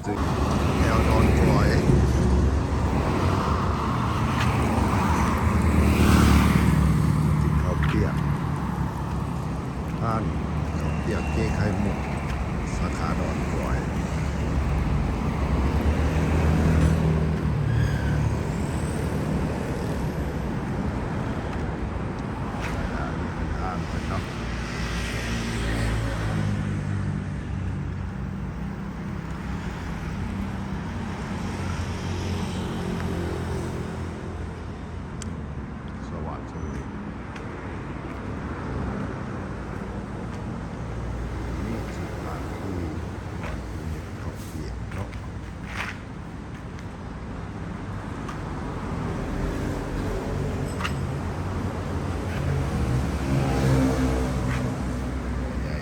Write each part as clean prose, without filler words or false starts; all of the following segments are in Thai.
ซื้อแนวนอนกลอยกินข้าวเปียกท่านข้าวเปียกเจ๊ไข่มุกสาขาดอนกลอยทางไปเนาะสวัสดีนี่สถานที่ข้าวเปียกเนาะใหญ่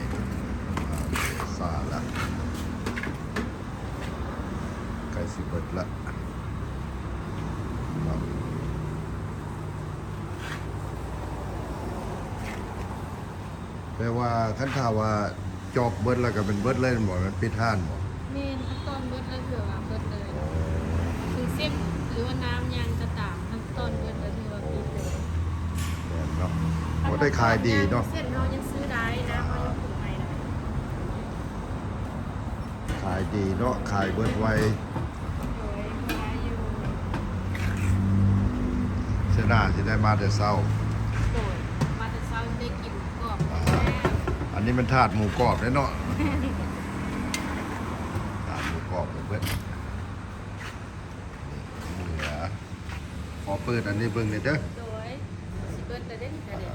ซาละใกล้สิเบิดละเนาะแปลว่าคันถ้าว่าจอบเบิดแล้วก็เป็นเบิดเลยบ่มันปิดห้านบ่ เมนขั้นตอนเบิดเลยถือว่าเบิดเลยคือเส้นหรือว่าน้ำยางจะต่างขั้นตอนเบิดเลยถือว่าปิดเลย แม่นเนาะบ่ได้ขายดีเนาะ เส้นเรายังซื้อได้นะเขายังถึงไปได้ ขายดีเนาะขายเบิดไว โดยขายอยู่ เสียหน้าสิได้มาแต่เช้า โดยมาแต่เช้าได้กินกรอบแม่ อันนี้มันถาดหมูกรอบเลยเนาะถาดหมูกรอบเบิดนี่หมูเหลือขอเปิดอันนี้เบิ่งหน่อยเด้อ โดยสิเบิดแต่ได้แต่เด็ด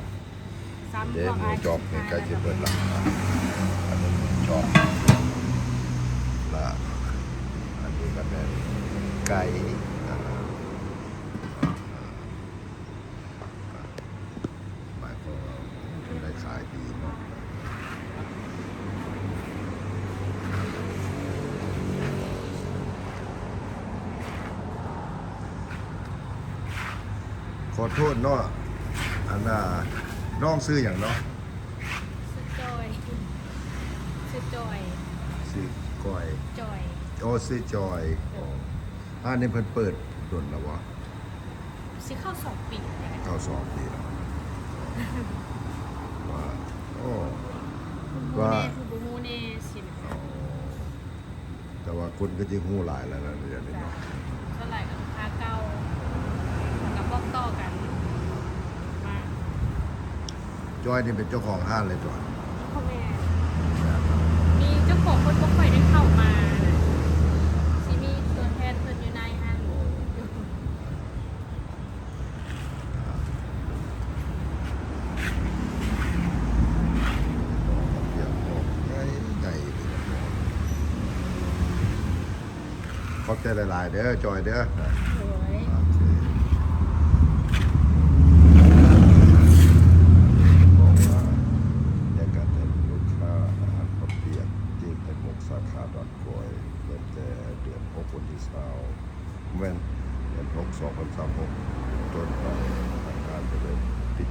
ซ้ำ เด้หมูจอบนี่ใกล้สิเบิดละอันนี้หมูจอบละอันนี้ก็เป็นไก่หมายความว่ามันได้ขายดีเนาะขอโทษเนาะอันน่ะน้องซื้ออย่างเนาะ ซื้อจอยซื้อจอย ซื้อก้อย จอย โอ้ซื้อจอยอ๋ออันนี้เพิ่นเปิดดนแล้ววะ ซื้อข้าว2 ปีเนี่ย เข้า2 ปีแล้วว่าโอ้ บู ว่า เน่คือบูมูเน่สินะ แต่ว่าคนก็จะหู้หลายแล้วนะเดี๋ยวนี้ จ้ะ เนาะ เท่าไหร่กับลูกค้าเก่ากับบอกต่อกันมา จอยนี่เป็นเจ้าของห้างเลยจอย พ่อแม่มีเจ้าของคนบ่ค่อยได้เข้ามานะสิมีตัวแทนเพิ่นอยู่ในห้างอยู่ เดี๋ยวบอกใหญ่เลยนะขอบใจหลายๆเด้อจอยเด้อ โอ้ย โอเคบอกว่าอยากการเป็นลูกค้าอาหารข้าวเปียกเจ๊ไข่มุกสาขาดอนกอยเปิดแต่เดือน6วันที่20แม่นเดือน6 2036ต้นไปทางการจะได้ปิด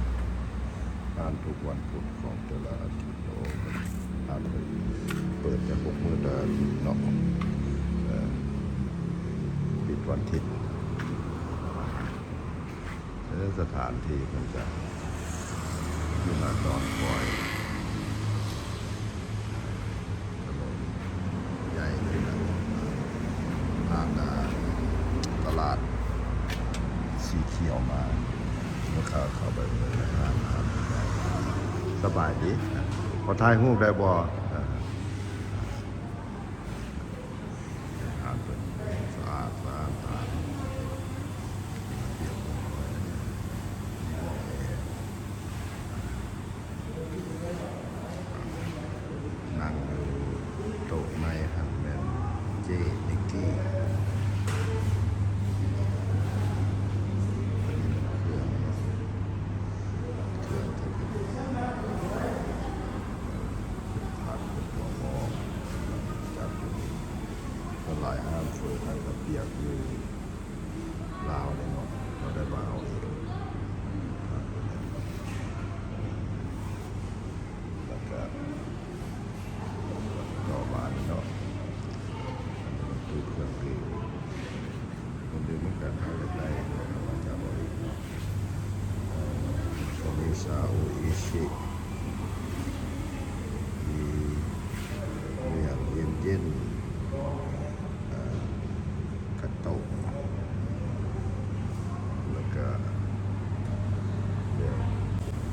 ร้านทุกวันพุธของแต่ละอาทิตย์โอ้ร้านเลยเปิดแต่6 มื้อละอาทิตย์เนาะปิดวันอาทิตย์แล้วสถานที่มันจะอยู่หน้าดอนกอยถนนใหญ่เลยนะผ่านตลาดสีเขียวมาเมื่อเข้าไปเลยอาหารใหญ่สบายดีพอถ่ายรูปได้บ่อาหารเป็นสะอาดสะอาดสะอาดเรียบร้อยนั่งอยู่โต๊ะในหันแมนเจนิกกี้อันนี้มันเครื่องที่เป็นผักเป็นตัวหม้อจากละลายห้ามฝืนให้กระเปียกอยู่ลาวเลยเนาะเราได้มาเอาเองแล้วก็ดอกบานเนาะตู้ ค้กมีเนื้อเย็นกระโตกแล้วก็เดี๋ยว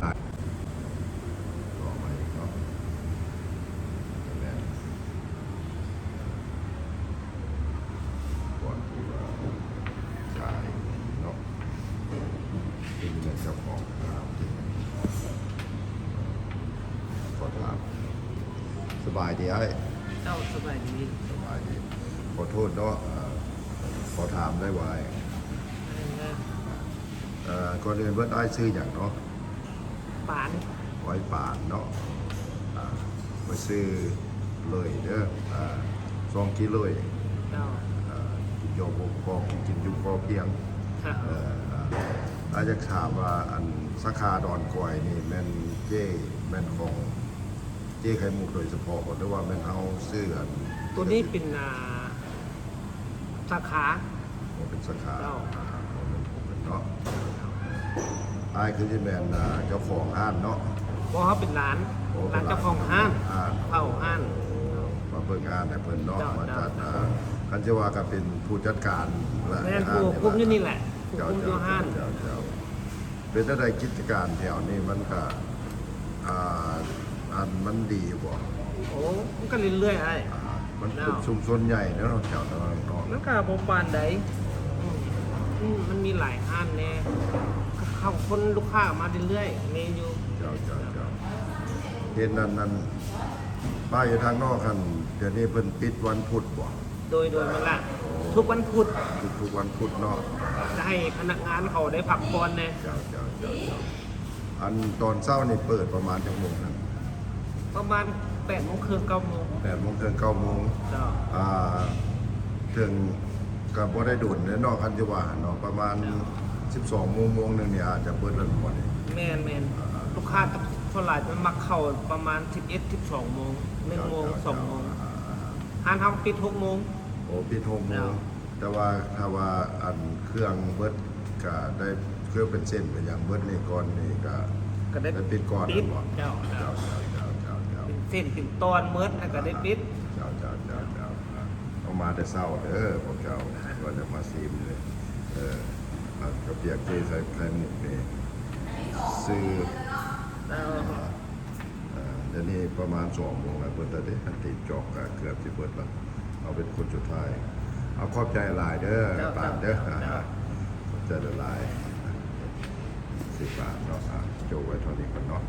ตัดต่อไปเนาะแล้วก่อนที่ว่าขายเนาะที่เป็นเจ้าของร้านที่ขอถามสบายดีไอ้ เจ้าสบายดี สบายดีขอโทษเนาะขอถามได้ไวก่อนอื่นเบิร์ดไอ้ซื้ออย่างเนาะ ปาน ไว้ป่านเนาะไปซื้อเลยเด้อ2 กิโลเลย เจ้า กินโยบพอกินอยุพอเพียงอาจจะถามว่าอันสาขาดอนกอยนี่แม่นแม่นของเจ้ไข่มุกโดยเฉพาะหรือว่าแม่นเอาซื้ออัน ตัวนี้เป็นสาขา เป็นสาขา เจ้า เป็นเนาะไอ้คือที่แม่นเจ้าของห้านเนาะ เพราะเขาเป็นร้าน โอ้ ร้านเจ้าของห้าน ห้าน เฝ้าห้าน มาเปิดงานในเพิ่นเนาะ เจ้า มาจัด เจ้า กันจะว่าก็เป็นผู้จัดการและ แม่นผู้คุมอยู่นี่แหละผู้ เจ้า คุมอยู่ห้าน เจ้าเป็นอะไรกิจการแถวนี้มันก็อันมันดีบ่ โอ้มันก็เรื่อยๆไอ้ มันเป็นชุมชนใหญ่เนาะแถวตะวันออก แล้วก็บ่ปานใดมันมีหลายห้านแน่เข้าคนลูกค้ามาเรื่อยๆมีอยู่ เจ้าเห็นนั้นป้ายอยู่ทางนอกคันเดี๋ยวนี้เพิ่นปิดวันพุธบ่ โดยมันละทุกวันพุธ ทุกวันพุธเนาะ จะให้พนักงานเขาได้พักผ่อนแน่ เจ้าอันตอนเช้านี่เปิดประมาณจังโมงนั้น ประมาณ8:30 9:00 น 8 โมงถึง 9 โมง เจ้า ถึงกับบ่ได้ดุนเนาะคันจะว่าเนาะประมาณ 12 โมงนึงเนี่ยอาจจะเปิดแล้วบ่นี่ แมนลูกค้าเท่าไหร่มันมักเข้าประมาณ 11-12 โมง 1 โมง 2 โมงห้านเฮาปิด 6 โมง โอ้ปิด6 โม เจ้า งแต่ว่าถ้าว่าอันเครื่องเบิดก็ได้เครื่องเป็นเส้นเป็นอย่างเบิดนี่ก่อนนี่ก็ ก็ได้ ปิดก่อน ปิด บ่ เจ้า เจ้า เป็นเส้นเป็นตอนเมิดแล้วก็ได้ปิด เอามาแต่เช้าเด้อพวกเจ้าก็จะมาซีมเลยกับเปียกเทใส่ไข่หมกนี่ซื้อ แล้ว เดี๋ยวนี้ประมาณ2 โมงแล้วเปิดแต่ได้คันติดจอกก็เกือบสิเปิดแล้วเอาเป็นคนสุดท้ายเอาขอบใจหลายเด้อปานเด้อขอบใจหลาย10 บาทเนาะโจไว้เท่านี้ก่อนเนาะ